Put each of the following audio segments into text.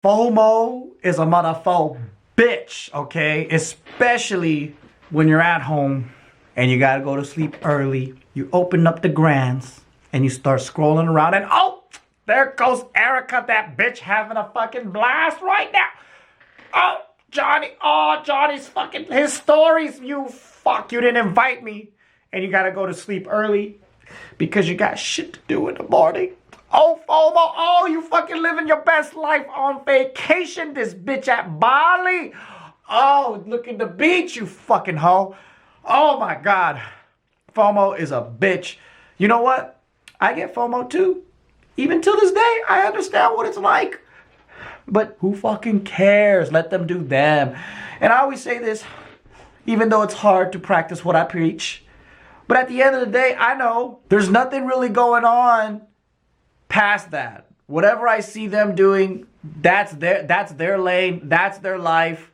FOMO is a motherfucker bitch, okay? Especially when you're at home and you gotta go to sleep early. You open up the grams and you start scrolling around and oh, there goes Erica, that bitch having a fucking blast right now. Johnny's fucking, his stories, you fuck, you didn't invite me. And you gotta go to sleep early because you got shit to do in the morning. Oh, FOMO, oh, you fucking living your best life on vacation, this bitch at Bali. Oh, look at the beach, you fucking hoe. Oh my God. FOMO is a bitch. You know what? I get FOMO too. Even till this day, I understand what it's like. But who fucking cares? Let them do them. And I always say this, even though it's hard to practice what I preach. But at the end of the day, I know there's nothing really going on past that. Whatever I see them doing, that's their lane, that's their life.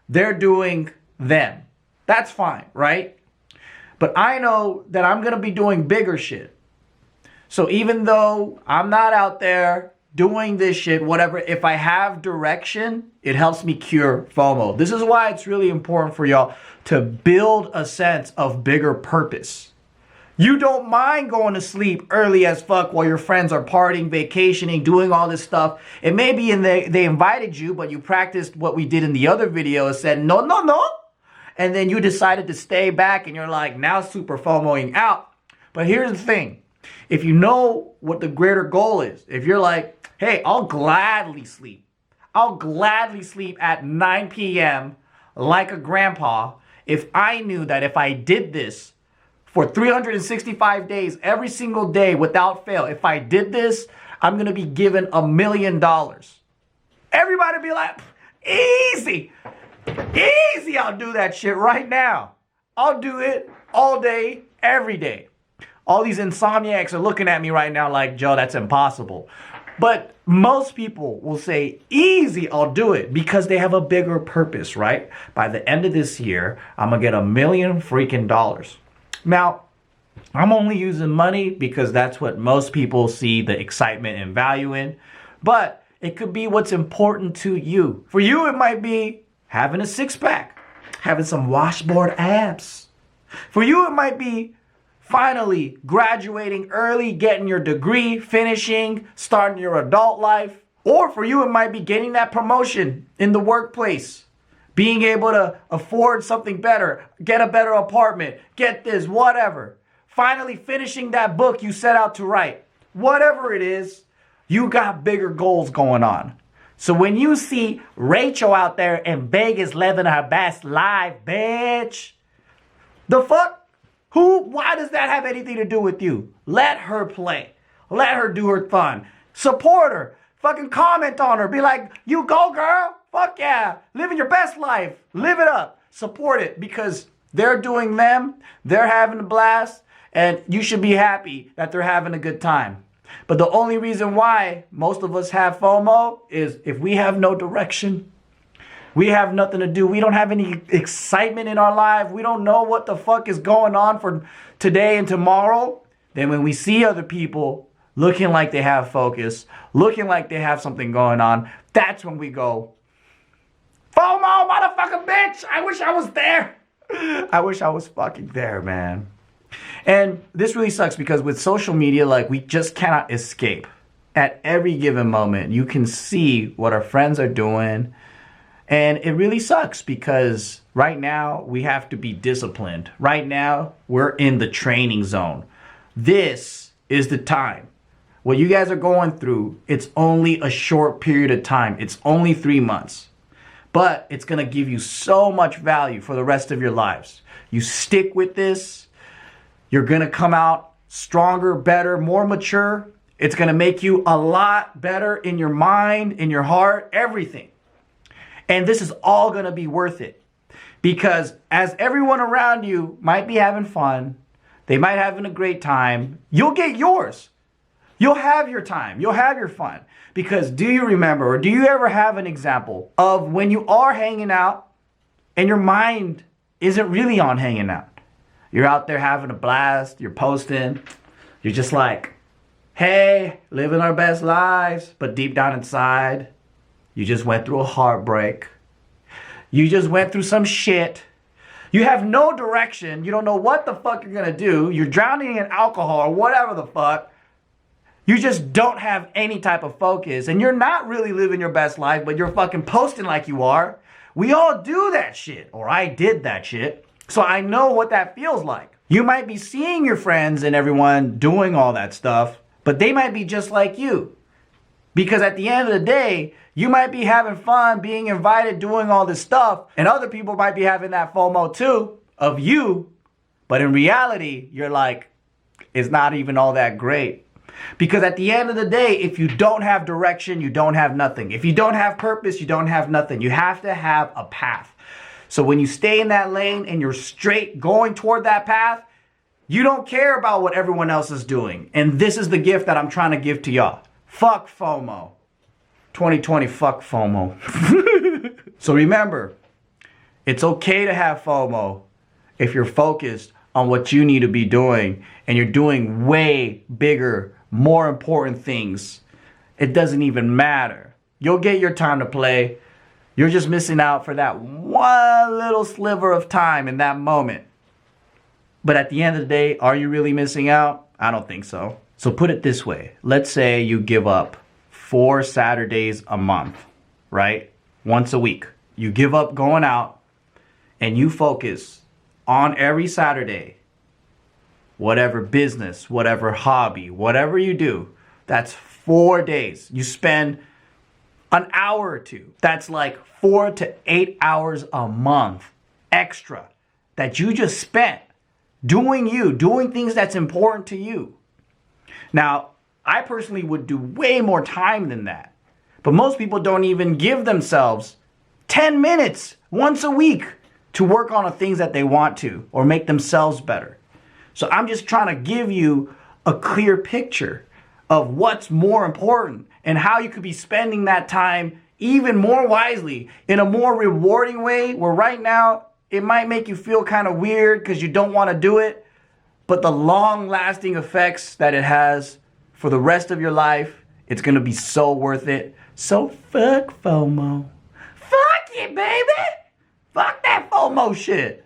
They're doing them. That's fine, right? But I know that I'm going to be doing bigger shit. So even though I'm not out there doing this shit, whatever, if I have direction, it helps me cure FOMO. This is why it's really important for y'all to build a sense of bigger purpose. You don't mind going to sleep early as fuck while your friends are partying, vacationing, doing all this stuff. It may be they invited you, but you practiced what we did in the other video and said, no. And then you decided to stay back and you're like, now super FOMOing out. But here's the thing. If you know what the greater goal is, if you're like, hey, I'll gladly sleep. I'll gladly sleep at 9 p.m. like a grandpa if I knew that if I did this for 365 days, every single day without fail, if I did this, I'm going to be given $1 million. Everybody be like, easy, I'll do that shit right now. I'll do it all day, every day. All these insomniacs are looking at me right now like, Joe, that's impossible. But most people will say, easy, I'll do it, because they have a bigger purpose, right? By the end of this year, I'm going to get $1 million freaking dollars. Now, I'm only using money because that's what most people see the excitement and value in. But it could be what's important to you. For you, it might be having a six-pack, having some washboard abs. For you, it might be finally graduating early, getting your degree, finishing, starting your adult life. Or for you, it might be getting that promotion in the workplace, being able to afford something better, get a better apartment, get this, whatever. Finally finishing that book you set out to write. Whatever it is, you got bigger goals going on. So when you see Rachel out there in Vegas living her best life, bitch, the fuck? Why does that have anything to do with you? Let her play. Let her do her fun. Support her. Fucking comment on her. Be like, you go, girl. Fuck yeah. Living your best life. Live it up. Support it because they're doing them. They're having a blast. And you should be happy that they're having a good time. But the only reason why most of us have FOMO is if we have no direction. We have nothing to do. We don't have any excitement in our life. We don't know what the fuck is going on for today and tomorrow. Then when we see other people looking like they have focus, looking like they have something going on, that's when we go, FOMO, motherfucker, bitch. I wish I was there. I wish I was fucking there, man. And this really sucks because with social media, like, we just cannot escape. At every given moment, you can see what our friends are doing. And it really sucks because right now we have to be disciplined. Right now we're in the training zone. This is the time. What you guys are going through, it's only a short period of time. It's only 3 months. But it's going to give you so much value for the rest of your lives. You stick with this, you're going to come out stronger, better, more mature. It's going to make you a lot better in your mind, in your heart, everything. And this is all going to be worth it because as everyone around you might be having fun, they might having a great time, you'll get yours. You'll have your time. You'll have your fun. Because do you remember or do you ever have an example of when you are hanging out and your mind isn't really on hanging out? You're out there having a blast. You're posting. You're just like, hey, living our best lives. But deep down inside, You just went through a heartbreak. You just went through some shit. You have no direction. You don't know what the fuck you're gonna do. You're drowning in alcohol or whatever the fuck. You just don't have any type of focus. And you're not really living your best life, but you're fucking posting like you are. We all do that shit. Or I did that shit. So I know what that feels like. You might be seeing your friends and everyone doing all that stuff, but they might be just like you. Because at the end of the day, you might be having fun, being invited, doing all this stuff, and other people might be having that FOMO too, of you, but in reality, you're like, it's not even all that great. Because at the end of the day, if you don't have direction, you don't have nothing. If you don't have purpose, you don't have nothing. You have to have a path. So when you stay in that lane and you're straight going toward that path, you don't care about what everyone else is doing. And this is the gift that I'm trying to give to y'all. Fuck FOMO. 2020, fuck FOMO. So remember, it's okay to have FOMO if you're focused on what you need to be doing and you're doing way bigger, more important things. It doesn't even matter. You'll get your time to play. You're just missing out for that one little sliver of time in that moment. But at the end of the day, are you really missing out? I don't think so. So put it this way. Let's say you give up 4 Saturdays a month, right? Once a week. You give up going out and you focus on every Saturday, whatever business, whatever hobby, whatever you do, that's 4 days. You spend an hour or two. That's like 4 to 8 hours a month extra that you just spent doing you, doing things that's important to you. Now, I personally would do way more time than that. But most people don't even give themselves 10 minutes once a week to work on the things that they want to or make themselves better. So I'm just trying to give you a clear picture of what's more important and how you could be spending that time even more wisely in a more rewarding way, where right now it might make you feel kind of weird because you don't want to do it. But the long-lasting effects that it has for the rest of your life, it's going to be so worth it. So fuck FOMO. Fuck it, baby. Fuck that FOMO shit.